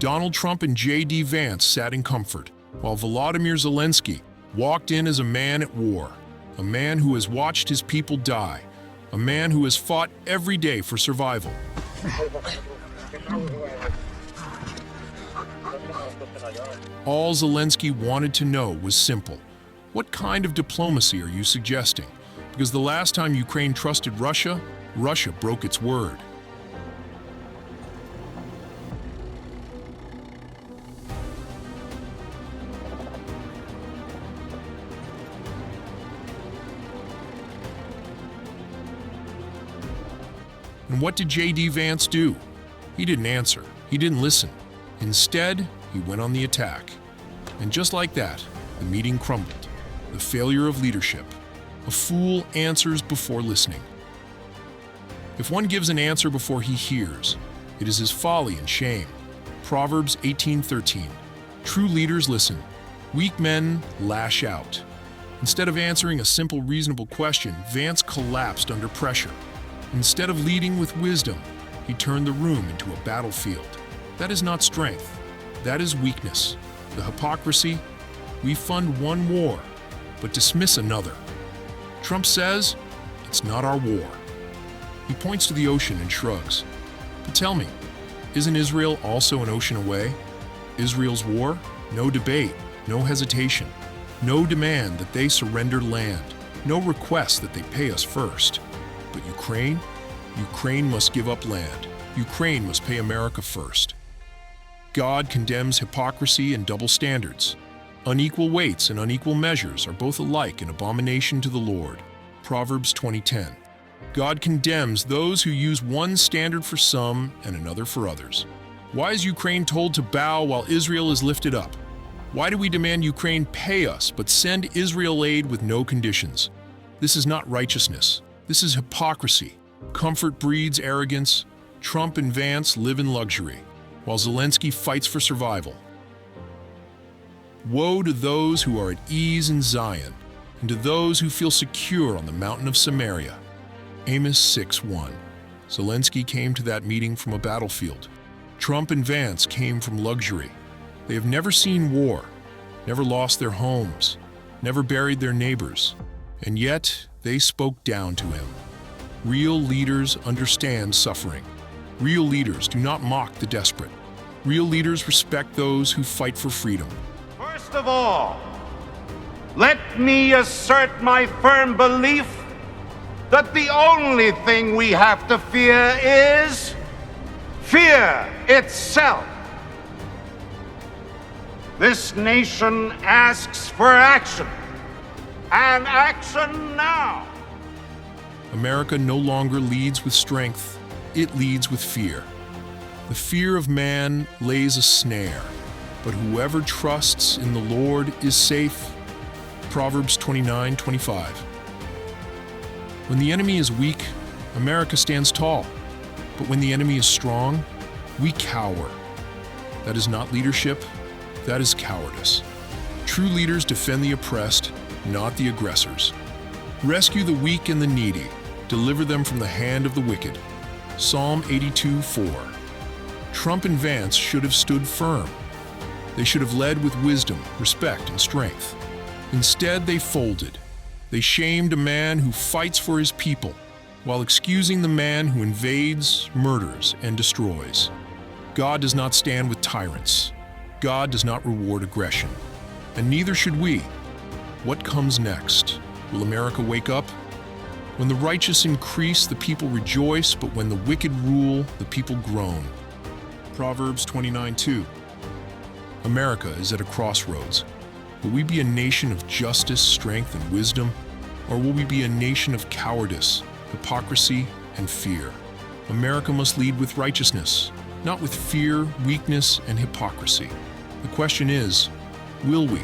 Donald Trump and J.D. Vance sat in comfort, while Volodymyr Zelenskyy walked in as a man at war, a man who has watched his people die, a man who has fought every day for survival. All Zelenskyy wanted to know was simple. What kind of diplomacy are you suggesting? Because the last time Ukraine trusted Russia, Russia broke its word. And what did J.D. Vance do? He didn't answer. He didn't listen. Instead, he went on the attack. And just like that, the meeting crumbled. The failure of leadership. A fool answers before listening. If one gives an answer before he hears, it is his folly and shame. Proverbs 18:13. True leaders listen. Weak men lash out. Instead of answering a simple, reasonable question, Vance collapsed under pressure. Instead of leading with wisdom, he turned the room into a battlefield. That is not strength. That is weakness. The hypocrisy: we fund one war, but dismiss another. Trump says, it's not our war. He points to the ocean and shrugs. But tell me, isn't Israel also an ocean away? Israel's war? No debate, no hesitation, no demand that they surrender land, no request that they pay us first. But Ukraine? Ukraine must give up land. Ukraine must pay America first. God condemns hypocrisy and double standards. Unequal weights and unequal measures are both alike an abomination to the Lord. Proverbs 20:10. God condemns those who use one standard for some and another for others. Why is Ukraine told to bow while Israel is lifted up? Why do we demand Ukraine pay us but send Israel aid with no conditions? This is not righteousness. This is hypocrisy. Comfort breeds arrogance. Trump and Vance live in luxury, while Zelenskyy fights for survival. Woe to those who are at ease in Zion, and to those who feel secure on the mountain of Samaria. Amos 6:1. Zelenskyy came to that meeting from a battlefield. Trump and Vance came from luxury. They have never seen war, never lost their homes, never buried their neighbors, and yet they spoke down to him. Real leaders understand suffering. Real leaders do not mock the desperate. Real leaders respect those who fight for freedom. First of all, let me assert my firm belief that the only thing we have to fear is fear itself. This nation asks for action, and action now. America no longer leads with strength, it leads with fear. The fear of man lays a snare, but whoever trusts in the Lord is safe. Proverbs 29:25. When the enemy is weak, America stands tall. But when the enemy is strong, we cower. That is not leadership, that is cowardice. True leaders defend the oppressed, not the aggressors. Rescue the weak and the needy. Deliver them from the hand of the wicked. Psalm 82:4. Trump and Vance should have stood firm. They should have led with wisdom, respect, and strength. Instead, they folded. They shamed a man who fights for his people, while excusing the man who invades, murders, and destroys. God does not stand with tyrants. God does not reward aggression. And neither should we. What comes next? Will America wake up? When the righteous increase, the people rejoice, but when the wicked rule, the people groan. Proverbs 29:2. America is at a crossroads. Will we be a nation of justice, strength, and wisdom, or will we be a nation of cowardice, hypocrisy, and fear? America must lead with righteousness, not with fear, weakness, and hypocrisy. The question is, will we?